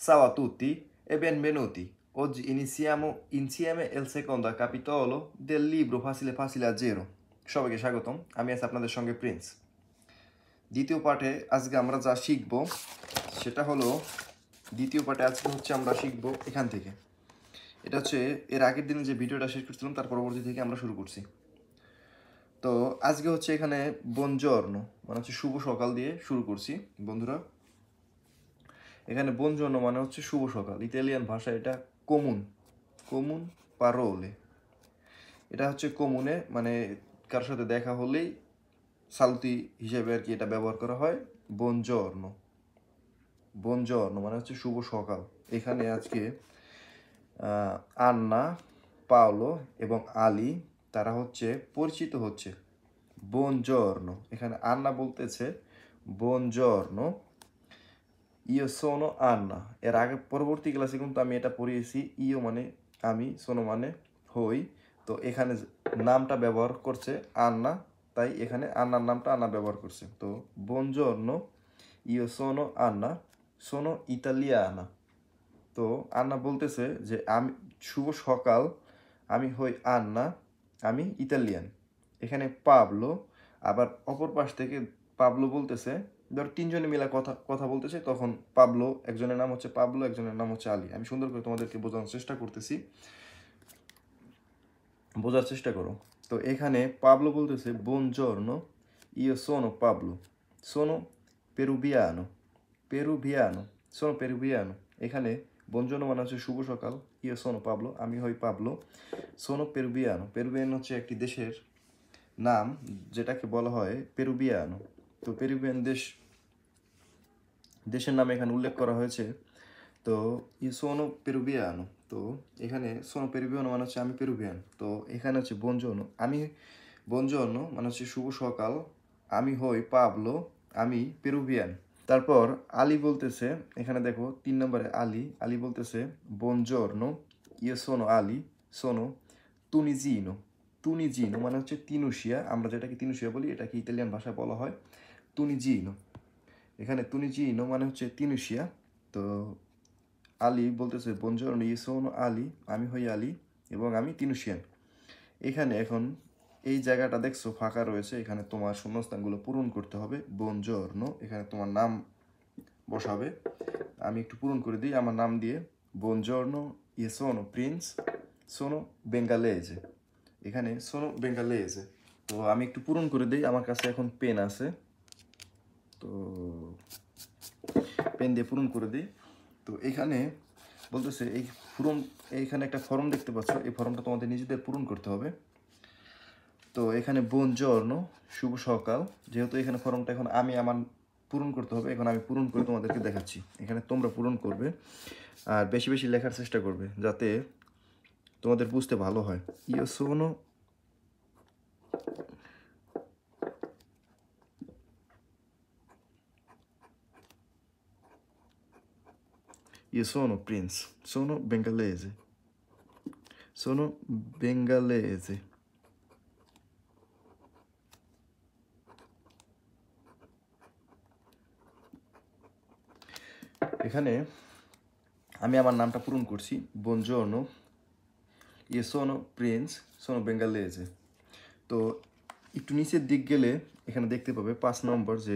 Ciao a tutti e benvenuti. Oggi iniziamo insieme il secondo capitolo del libro Facile Facile a Zero. সবাইকে স্বাগতম, আমি আছি আপনাদের সঙ্গে প্রিন্স। দ্বিতীয় পাঠে আজকে আমরা যা শিখব সেটা হলো আমরা শিখব এখান থেকে। এটা হচ্ছে এর আগের দিনে যে ভিডিওটা শেষ করছিলাম তার পরবর্তী থেকে আমরা শুরু করছি। তো আজকে হচ্ছে এখানে বুongiorno মানে হচ্ছে শুভ সকাল দিয়ে শুরু করছি বন্ধুরা। এখানে বুongiorno মানে হচ্ছে শুভ সকাল। ইতালিয়ান ভাষায় এটা কমুন পারোলে। এটা হচ্ছে কমুনে মানে কারোর সাথে দেখা হলেই সালুতি হিসেবে আর কি এটা ব্যবহার করা হয়। বুongiorno মানে হচ্ছে শুভ সকাল। এখানে আজকে আন্না, পাওলো এবং আলী তারা হচ্ছে পরিচিত হচ্ছে। বুongiorno এখানে আন্না বলতেছে buongiorno, io sono Anna। এর আগে পরবর্তী ক্লাসে কিন্তু আমি এটা পড়িয়েছি, ইও মানে আমি, সোনো মানে হই। তো এখানে নামটা ব্যবহার করছে আন্না, তাই এখানে আন্নার নামটা আন্না ব্যবহার করছে। তো buongiorno, io sono Anna, sono italiana। তো আন্না বলতেছে যে আমি শুভ সকাল, আমি হই আন্না, আমি ইতালিয়ান। এখানে পাবলো আবার অপর পাশ থেকে পাবলো বলতেছে, ধর তিনজনে মিলে কথা বলতেছে, তখন পাবলো একজনের নাম হচ্ছে পাবলো, একজনের নাম হচ্ছে আলী। আমি সুন্দর করে তোমাদেরকে বোঝানোর চেষ্টা করতেছি, বোঝার চেষ্টা করো। তো এখানে পাবলো বলতেছে buongiorno, io sono Pablo, sono peruviano, sono peruviano। এখানে buongiorno মানে হচ্ছে শুভ সকাল, io sono Pablo আমি হই পাবলো, sono peruviano। পেরুভিয়ান হচ্ছে একটি দেশের নাম যেটাকে বলা হয় পেরুভিয়ানো। তো পেরুভিয়ান দেশের নাম এখানে উল্লেখ করা হয়েছে। তো সোনো পেরুভিয়ানো, তো এখানে সোনো পেরুভিয়ানো মানে হচ্ছে আমি পেরুভিয়ান। তো এখানে হচ্ছে বুongiorno মানে হচ্ছে শুভ সকাল, আমি হই পাবলো, আমি পেরুভিয়ান। তারপর আলী বলতেছে, এখানে দেখো 3 নম্বরে আলী বলতেছে buongiorno, io sono Ali, sono তুনিজিনো মানে হচ্ছে তিনুশিয়া, আমরা যেটাকে তিনুশিয়া বলি এটাকে ইতালিয়ান ভাষায় বলা হয় তুনিজিনো। এখানে তুনিজিনো মানে হচ্ছে তিনুশিয়া। তো আলী বলতেছে buongiorno, io sono আলী, আমি হই আলী এবং আমি তিনুশিয়ান। এখানে এখন এই জায়গাটা দেখছো ফাঁকা রয়েছে, এখানে তোমার শূন্যস্থানগুলো পূরণ করতে হবে। buongiorno এখানে তোমার নাম বসাবে, আমি একটু পূরণ করে দিই আমার নাম দিয়ে। buongiorno, io sono Prince, sono bengalese। এখানে sono bengalese। তো আমি একটু পূরণ করে দিই, আমার কাছে এখন পেন আছে, তো পেন দিয়ে পূরণ করে দিই। তো এখানে বলতেছে এইখানে একটা ফর্ম দেখতে পাচ্ছ, এই ফর্মটা তোমাদের নিজেদের পূরণ করতে হবে। তো এখানে buongiorno শুভ সকাল, যেহেতু এখানে ফর্মটা এখন আমার পূরণ করতে হবে, এখন আমি পূরণ করে তোমাদেরকে দেখাচ্ছি। এখানে তোমরা পূরণ করবে আর বেশি বেশি লেখার চেষ্টা করবে যাতে তোমাদের বুঝতে ভালো হয়। Io sono Prince, sono bengalese, sono bengalese। এখানে আমি আমার নামটা পূরণ করছি, buongiorno, io sono Prince, sono bengalese। তো একটু নিচের দিক গেলে এখানে দেখতে পাবে 5 নম্বর যে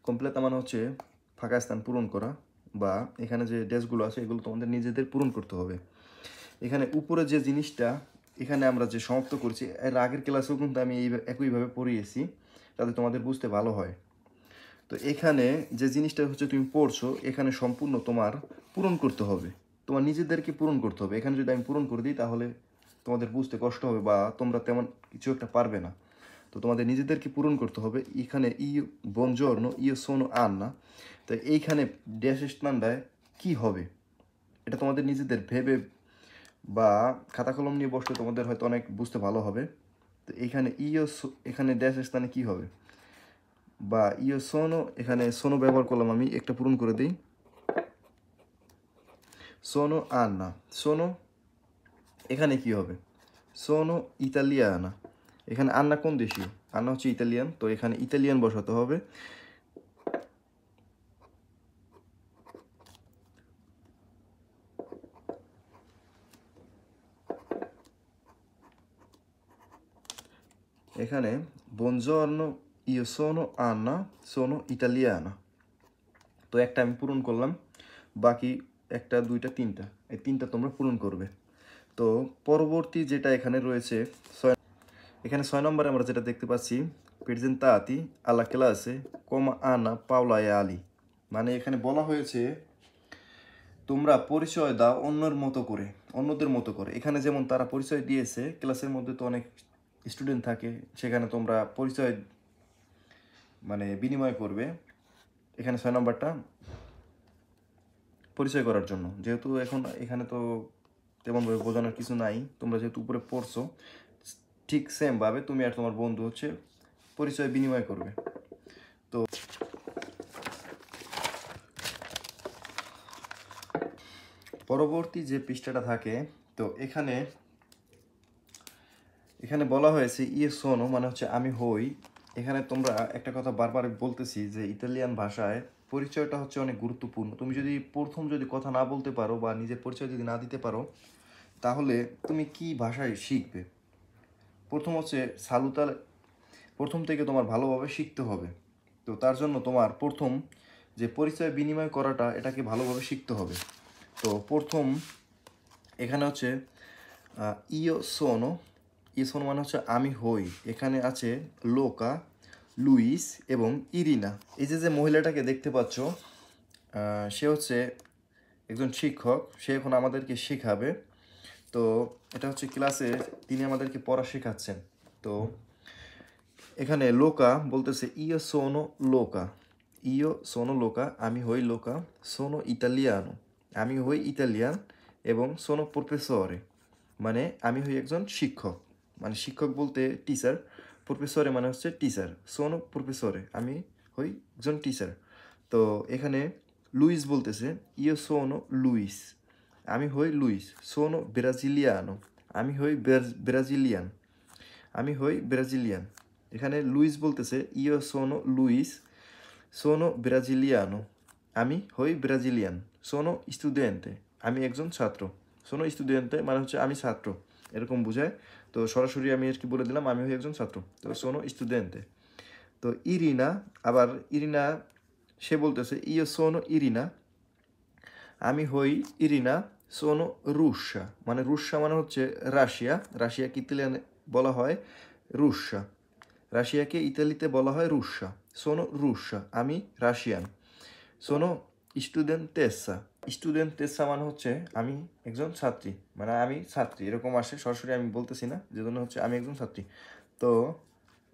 কমপ্লেতা মানে হচ্ছে ফাঁকা স্থান পূরণ করা, বা এখানে যে ড্যাশগুলো আছে এগুলো তোমাদের নিজেদের পূরণ করতে হবে। এখানে উপরে যে জিনিসটা এখানে আমরা যে সমাপ্ত করছি, এর আগের ক্লাসেও কিন্তু আমি একইভাবে পড়িয়েছি যাতে তোমাদের বুঝতে ভালো হয়। তো এখানে যে জিনিসটা হচ্ছে তুমি পড়ছো, এখানে সম্পূর্ণ তোমার পূরণ করতে হবে, তোমার নিজেদেরকে পূরণ করতে হবে। এখানে যদি আমি পূরণ করে দিই তাহলে তোমাদের বুঝতে কষ্ট হবে বা তোমরা তেমন কিছু একটা পারবে না। তো তোমাদের নিজেদেরকে পূরণ করতে হবে। এখানে buongiorno, io sono Anna, তো এইখানে ড্যাশ স্থানটায় কী হবে এটা তোমাদের নিজেদের ভেবে বা খাতা কলম নিয়ে বসলে তোমাদের হয়তো অনেক বুঝতে ভালো হবে। তো এইখানে এখানে ড্যাশ স্থানে কী হবে, বা sono এখানে সোনো ব্যবহার করলাম, আমি একটা পূরণ করে দিই, sono Anna, sono এখানে কি হবে, sono italiana। এখানে আন্না কোন দেশীয়, আন্না হচ্ছে ইতালিয়ান, তো এখানে ইতালিয়ান বসাতে হবে। এখানে buongiorno io sono Anna sono italiana। তো একটা আমি পূরণ করলাম, বাকি একটা দুইটা তিনটা, এই তিনটা তোমরা পূরণ করবে। তো পরবর্তী যেটা এখানে রয়েছে এখানে 6 নম্বরে আমরা যেটা দেখতে পাচ্ছি প্রেজেন্তাতি আলা ক্লাসে কমা আনা পাওলা এ আলি, মানে এখানে বলা হয়েছে তোমরা পরিচয় দাও অন্যের মতো করে, অন্যদের মতো করে। এখানে যেমন তারা পরিচয় দিয়েছে, ক্লাসের মধ্যে তো অনেক স্টুডেন্ট থাকে, সেখানে তোমরা পরিচয় মানে বিনিময় করবে। এখানে 6 নম্বরটা পরিচয় করার জন্য, যেহেতু এখন এখানে তো তেমনভাবে বোঝানোর কিছু নাই, তোমরা যেহেতু উপরে পড়ছো ঠিক সেমভাবে তুমি আর তোমার বন্ধু হচ্ছে পরিচয় বিনিময় করবে। তো পরবর্তী যে পৃষ্ঠাটা থাকে, তো এখানে বলা হয়েছে ইয়ে সোনো মানে হচ্ছে আমি হই। এখানে তোমরা একটা কথা বারবার বলতেছি যে ইতালিয়ান ভাষায় পরিচয়টা হচ্ছে অনেক গুরুত্বপূর্ণ। তুমি যদি প্রথম কথা না বলতে পারো বা নিজের পরিচয় যদি না দিতে পারো, তাহলে তুমি কি ভাষায় শিখবে? প্রথম হচ্ছে সালুতাল, প্রথম থেকে তোমার ভালোভাবে শিখতে হবে। তো তার জন্য তোমার প্রথম যে পরিচয় বিনিময় করাটা, এটাকে ভালোভাবে শিখতে হবে। তো প্রথম এখানে হচ্ছে ইয়ো সোনো, সোনো মানে হচ্ছে আমি হই। এখানে আছে লোকা, লুইস এবং ইরিনা। এই যে মহিলাটাকে দেখতে পাচ্ছ, সে হচ্ছে একজন শিক্ষক, সে এখন আমাদেরকে শেখাবে। তো এটা হচ্ছে ক্লাসে তিনি আমাদেরকে পড়া শেখাচ্ছেন। তো এখানে লোকা বলতেছে ইয়ো সোনো লোকা, ইয়ো সোনো লোকা আমি হই লোকা, সোনো ইতালিয়ানো আমি হই ইতালিয়ান, এবং সোনো প্রফেসরে মানে আমি হই একজন শিক্ষক, মানে শিক্ষক বলতে টিচার, প্রফেসরে মানে হচ্ছে টিচার, সোনো প্রফেসরে আমি হই একজন টিচার। তো এখানে লুইস বলতেছে ইয়ো সোনো লুইস আমি হই লুইস, সোনো ব্রাজিলিয়ানো আমি হই ব্রাজিলিয়ান, আমি হই ব্রাজিলিয়ান। এখানে লুইস বলতেছে ইয়ো সোনো লুইস সোনো ব্রাজিলিয়ানো আমি হই ব্রাজিলিয়ান, সোনো স্টুডেন্টে আমি একজন ছাত্র, সোনো স্টুডেন্টে মানে হচ্ছে আমি ছাত্র, এরকম বোঝায়। তো সরাসরি আমি আর কি বলে দিলাম আমি হই একজন ছাত্র, তো সোনো স্টুডেন্টে। তো ইরিনা, আবার ইরিনা সে বলতেছে ইয়ো সোনো ইরিনা আমি হই ইরিনা সোনো রুশা, মানে রুশা মানে হচ্ছে রাশিয়া, রাশিয়াকে ইতালিয়ানে বলা হয় রুশা, রাশিয়াকে ইতালিতে বলা হয় রুশা, সোনো রুশা আমি রাশিয়ান, সোনো স্টুডেন্টেসা, স্টুডেন্টেসা মানে হচ্ছে আমি একজন ছাত্রী, মানে আমি ছাত্রী, এরকম আসে, সরাসরি আমি বলতেছি না, যেজন্য হচ্ছে আমি একজন ছাত্রী। তো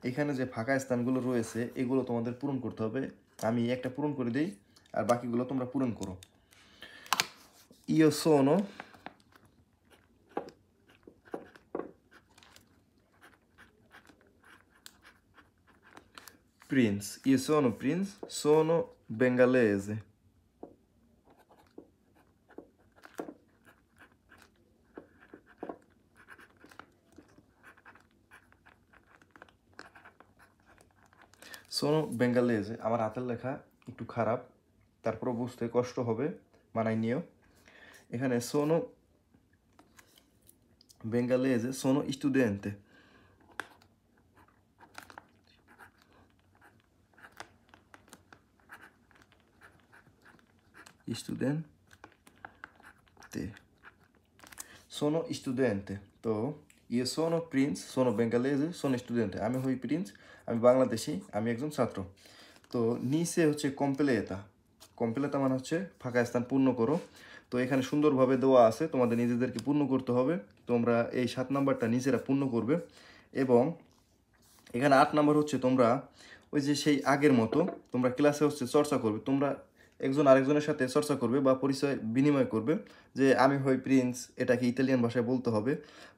এখানে যে ফাঁকা স্থানগুলো রয়েছে এগুলো তোমাদের পূরণ করতে হবে। আমি একটা পূরণ করে দিই আর বাকিগুলো তোমরা পূরণ করো। Io sono Prince, io sono Prince, sono bengalese, সোনো বেঙ্গালেজে। আমার হাতের লেখা একটু খারাপ, তারপরও বুঝতে কষ্ট হবে, মানাই নিও। এখানে সোনো বেঙ্গালেজে সোনো স্টুডেন্টে, স্টুডেন্টে, সোনো স্টুডেন্টে। তো ইয়ে সোনো প্রিন্স সোনো বেঙ্গালেজে সোনো স্টুডেন্টে আমি হই প্রিন্স, আমি বাংলাদেশি, আমি একজন ছাত্র। তো নিচে হচ্ছে কম্পেলেতা, কম্পেলেতা মানে হচ্ছে ফাঁকা স্থান পূর্ণ করো। তো এখানে সুন্দরভাবে দেওয়া আছে, তোমাদের নিজেদেরকে পূর্ণ করতে হবে। তোমরা এই 7 নাম্বারটা নিজেরা পূর্ণ করবে। এবং এখানে 8 নাম্বার হচ্ছে তোমরা ওই যে সেই আগের মতো তোমরা ক্লাসে হচ্ছে চর্চা করবে, তোমরা একজন আরেকজনের সাথে চর্চা করবে বা পরিচয় বিনিময় করবে, যে আমি হই প্রিন্স এটাকে ইতালিয়ান ভাষায় বলতে হবে,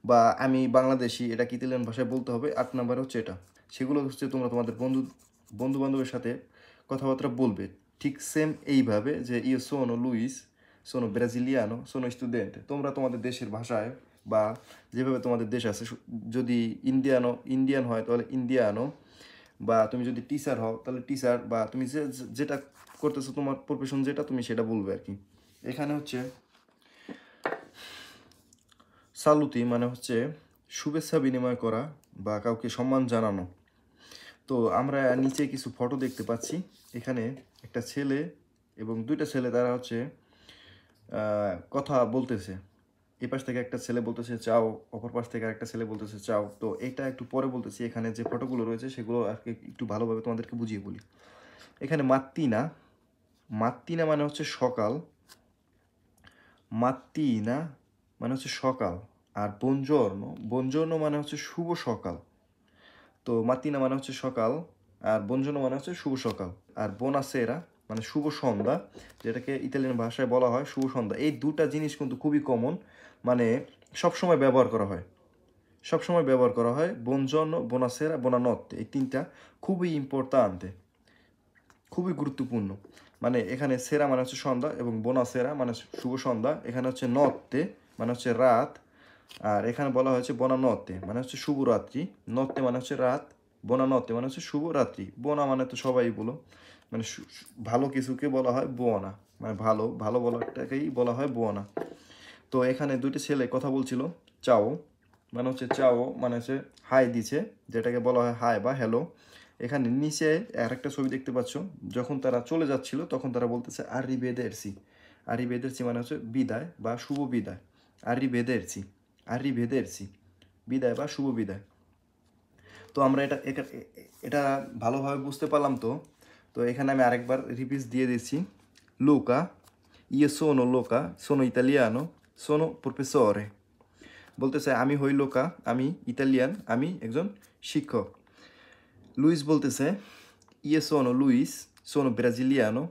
বা আমি বাংলাদেশি এটাকে ইতালিয়ান ভাষায় বলতে হবে। 8 নাম্বার হচ্ছে এটা, সেগুলো হচ্ছে তোমরা তোমাদের বন্ধু বান্ধবের সাথে কথাবার্তা বলবে ঠিক সেম এইভাবে, যে ইয়ে সোনো লুইস সোনো ব্রাজিলিয়ানো সোনো স্টুডেন্ট। তোমরা তোমাদের দেশের ভাষায় বা যেভাবে তোমাদের দেশ আছে, যদি ইন্ডিয়ান হয় তাহলে ইন্ডিয়ানো, বা তুমি যদি টিচার হও তাহলে টিচার, বা তুমি যেটা করতেছো তোমার প্রফেশন যেটা তুমি সেটা বলবে আর কি। এখানে হচ্ছে সালুতি মানে হচ্ছে শুভেচ্ছা বিনিময় করা বা কাউকে সম্মান জানানো। তো আমরা নিচে কিছু ফটো দেখতে পাচ্ছি। এখানে একটা ছেলে এবং দুইটা ছেলে, তারা হচ্ছে কথা বলতেছে। এই পাশ থেকে একটা ছেলে বলতেছে চাও, অপর পাশ থেকে আরেকটা ছেলে বলতেছে চাও। তো এটা একটু পরে বলতেছি। এখানে যে ফটোগুলো রয়েছে সেগুলো আর কি একটু ভালোভাবে তোমাদেরকে বুঝিয়ে বলি। এখানে মাত্তিনা, মাত্তিনা মানে হচ্ছে সকাল, মাত্তিনা মানে হচ্ছে সকাল। আর বনজর্ন, বনজর্ন মানে হচ্ছে শুভ সকাল। তো মাত্তিনা মানে হচ্ছে সকাল, আর বনজর্ন মানে হচ্ছে শুভ সকাল। আর বোনাসেরা মানে শুভ সন্ধ্যা, যেটাকে ইতালিয়ান ভাষায় বলা হয় শুভ সন্ধ্যা। এই দুটা জিনিস কিন্তু খুবই কমন, মানে সবসময় ব্যবহার করা হয়, সবসময় ব্যবহার করা হয়। বনজর্ন, বোনাসেরা, বোনানত্তে, এই তিনটা খুবই ইম্পর্ট্যান্টে, খুবই গুরুত্বপূর্ণ। মানে এখানে সেরা মানে হচ্ছে সন্ধ্যা এবং বোনাসেরা মানে শুভ সন্ধ্যা। এখানে হচ্ছে নত্তে মানে হচ্ছে রাত, আর এখানে বলা হয়েছে বনানত্তে মানে হচ্ছে শুভ রাত্রি। নত্তে মানে হচ্ছে রাত, বনানত্তে মানে হচ্ছে শুভ রাত্রি। বোনা মানে তো সবাই বলো, মানে ভালো কিছুকে বলা হয় বোনা, মানে ভালো ভালো বলাটাকেই বলা হয় বোনা। তো এখানে দুইটি ছেলে কথা বলছিল। চাও মানে হচ্ছে চাও মানে হচ্ছে হাই দিছে, যেটাকে বলা হয় হাই বা হ্যালো। এখানে নিচে আরেকটা ছবি দেখতে পাচ্ছ, যখন তারা চলে যাচ্ছিল তখন তারা বলতেছে আরিভেদেরসি। আরিভেদেরসি মানে হচ্ছে বিদায় বা শুভ বিদায়। আরিভেদেরসি, আরিভেদেরসি, বিদায় বা শুভ বিদায়। তো আমরা এটা এটা এটা ভালোভাবে বুঝতে পারলাম। তো তো এখানে আমি আরেকবার রিপিট দিয়ে দিচ্ছি। Luca, io sono Luca, sono italiano, sono professore। বলতেছে আমি হই লোকা, আমি ইতালিয়ান, আমি একজন শিক্ষক। লুইস বলতেছে io sono Luis, sono brasiliano,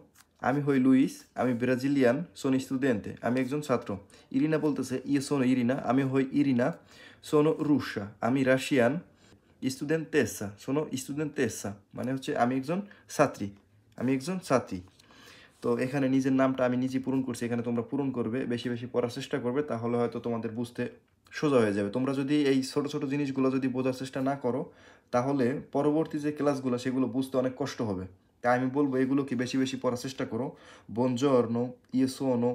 আমি হই লুইস, আমি ব্রাজিলিয়ান, sono studente, আমি একজন ছাত্র। ইরিনা বলতেছে io sono Irina, আমি হই ইরিনা, sono রুশা, আমি রাশিয়ান, studentessa, sono studentessa, মানে হচ্ছে আমি একজন ছাত্রী, আমি একজন ছাত্রী। তো এখানে নিজের নামটা আমি নিজে পূরণ করছি, এখানে তোমরা পূরণ করবে, বেশি বেশি পড়ার চেষ্টা করবে, তাহলে হয়তো তোমাদের বুঝতে সোজা হয়ে যাবে। তোমরা যদি এই ছোট ছোট জিনিসগুলো যদি বোঝার চেষ্টা না করো, তাহলে পরবর্তী যে ক্লাসগুলো সেগুলো বুঝতে অনেক কষ্ট হবে। তাই আমি বলবো এগুলোকে বেশি বেশি পড়ার চেষ্টা করো। বনজর্নো, io sono,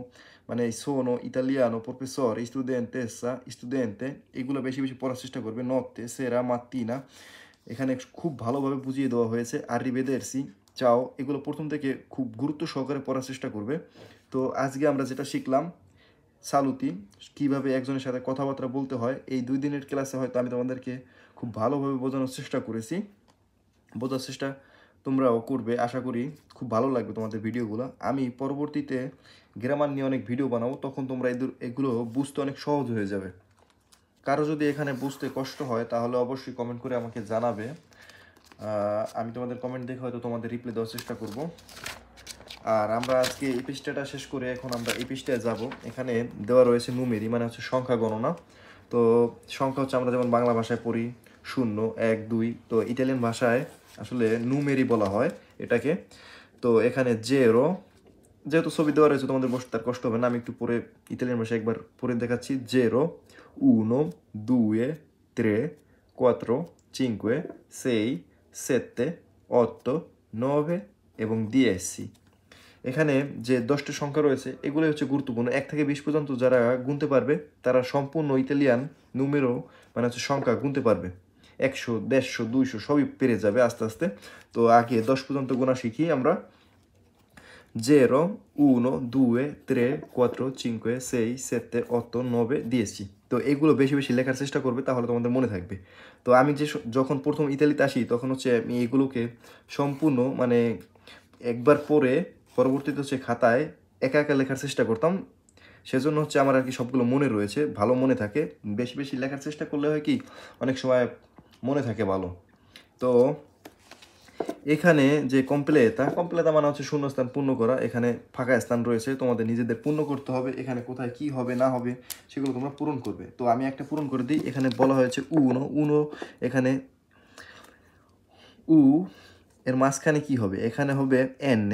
মানে sono italiano, professore, studentessa, studente, এগুলো বেশি বেশি পড়ার চেষ্টা করবে। নত্তে, সেরা, মাত্তিনা, এখানে খুব ভালোভাবে বুঝিয়ে দেওয়া হয়েছে। আরিভেদেরসি, চাও, এগুলো প্রথম থেকে খুব গুরুত্ব সহকারে পড়ার চেষ্টা করবে। তো আজকে আমরা যেটা শিখলাম, সালুতি, কিভাবে একজনের সাথে কথাবার্তা বলতে হয়, এই 2 দিনের ক্লাসে হয়তো আমি তোমাদেরকে খুব ভালোভাবে বোঝানোর চেষ্টা করেছি। বোঝার চেষ্টা তোমরাও করবে, আশা করি খুব ভালো লাগবে তোমাদের ভিডিওগুলো। আমি পরবর্তীতে গ্রামার নিয়ে অনেক ভিডিও বানাবো, তখন তোমরা এগুলো বুঝতে অনেক সহজ হয়ে যাবে। কারো যদি এখানে বুঝতে কষ্ট হয় তাহলে অবশ্যই কমেন্ট করে আমাকে জানাবে। আমি তোমাদের কমেন্ট দেখে হয়তো তোমাদের রিপ্লাই দেওয়ার চেষ্টা করব। আর আমরা আজকে এই পৃষ্ঠাটা শেষ করে এখন আমরা এই পৃষ্ঠায় যাব। এখানে দেওয়া রয়েছে নুমেরি, মানে হচ্ছে সংখ্যা গণনা। তো সংখ্যা হচ্ছে আমরা যেমন বাংলা ভাষায় পড়ি 0, 1, 2, তো ইটালিয়ান ভাষায় আসলে নুমেরি বলা হয় এটাকে। তো এখানে জেরো, যেহেতু ছবি দেওয়া রয়েছে তোমাদের বসতে তার কষ্ট হবে না, আমি একটু পরে ইতালিয়ান ভাষায় একবার পড়ে দেখাচ্ছি। জেরো, উনো, দুয়ে, ত্রে, কোয়াত্রো, চিনকুয়ে, সেই, সেত্তে, অত্তো, নভে এবং দিয়েসি। এখানে যে 10টি সংখ্যা রয়েছে এগুলো হচ্ছে গুরুত্বপূর্ণ। 1 থেকে 20 পর্যন্ত যারা গুনতে পারবে তারা সম্পূর্ণ ইতালিয়ান নুমেরো মানে হচ্ছে সংখ্যা গুনতে পারবে। 100, 150, 200 সবই পেরে যাবে আস্তে আস্তে। তো আগে 10 পর্যন্ত গোনা শিখি আমরা। 0, 1, 2, 3, 4, 5, 6, 7, 8, 9, 10। তো এগুলো বেশি বেশি লেখার চেষ্টা করবে, তাহলে তোমাদের মনে থাকবে। তো আমি যখন প্রথম ইতালিতে আসি তখন হচ্ছে আমি এগুলোকে সম্পূর্ণ মানে একবার পড়ে পরবর্তীতে হচ্ছে খাতায় একা একা লেখার চেষ্টা করতাম। সেজন্য হচ্ছে আমার আর কি সবগুলো মনে রয়েছে, ভালো মনে থাকে। বেশি বেশি লেখার চেষ্টা করলে হয় কি অনেক সময় মনে থাকে ভালো। তো এখানে যে কমপ্লেতা, কমপ্লেতা মানে হচ্ছে শূন্যস্থান পূর্ণ করা। এখানে ফাঁকা স্থান রয়েছে, তোমাদের নিজেদের পূর্ণ করতে হবে। এখানে কোথায় কি হবে না হবে সেগুলো তোমরা পূরণ করবে। তো আমি একটা পূরণ করে দিই। এখানে বলা হয়েছে উনো, উনো, এখানে উ এর মাঝখানে কি হবে, এখানে হবে এন,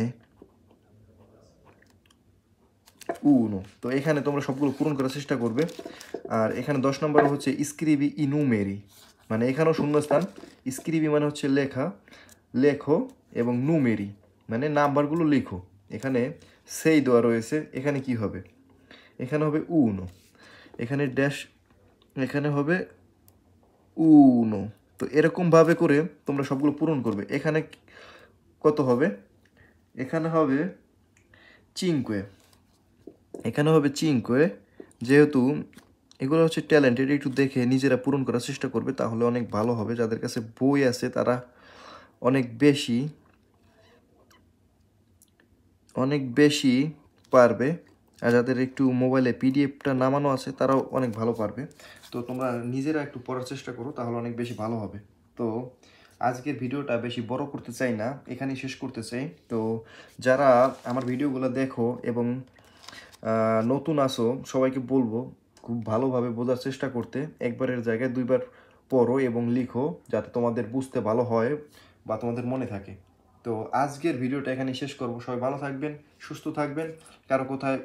উনো। তো এখানে তোমরা সবগুলো পূরণ করার চেষ্টা করবে। আর এখানে 10 নম্বর হচ্ছে স্ক্রিবি ইনুমেরি, মানে এখানেও শূন্যস্থান। স্ক্রিবি মানে হচ্ছে লেখা, লেখো, এবং নুমেরি মানে নাম্বারগুলো লিখো। এখানে সেই দেওয়া রয়েছে, এখানে কি হবে, এখানে হবে উনো, এখানে ড্যাশ, এখানে হবে উনো। তো এরকমভাবে করে তোমরা সবগুলো পূরণ করবে। এখানে কত হবে? এখানে হবে চিনকুয়ে, এখানে হবে চিনকুয়ে। যেহেতু এগুলো হচ্ছে ট্যালেন্টেড, একটু দেখে নিজেরা পূরণ করার চেষ্টা করবে, তাহলে অনেক ভালো হবে। যাদের কাছে বই আছে তারা অনেক বেশি পারবে, আর যাদের একটু মোবাইলে পিডিএফটা নামানো আছে তারাও অনেক ভালো পারবে। তো তোমরা নিজেরা একটু পড়ার চেষ্টা করো, তাহলে অনেক বেশি ভালো হবে। তো আজকের ভিডিওটা বেশি বড় করতে চাই না, এখানেই শেষ করতে চাই। তো যারা আমার ভিডিওগুলো দেখো এবং নতুন আসো, সবাইকে বলবো খুব ভালোভাবে বোঝার চেষ্টা করতে। একবারের জায়গায় দুইবার পড়ো এবং লিখো, যাতে তোমাদের বুঝতে ভালো হয় বা তোমাদের মনে থাকে। তো আজকের ভিডিওটা এখানে শেষ করব। সবাই ভালো থাকবেন, সুস্থ থাকবেন। কারো কোথায়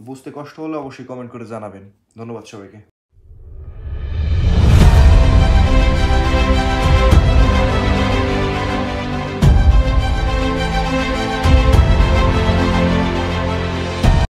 বুঝতে কষ্ট হলে অবশ্যই কমেন্ট করে জানাবেন। ধন্যবাদ সবাইকে।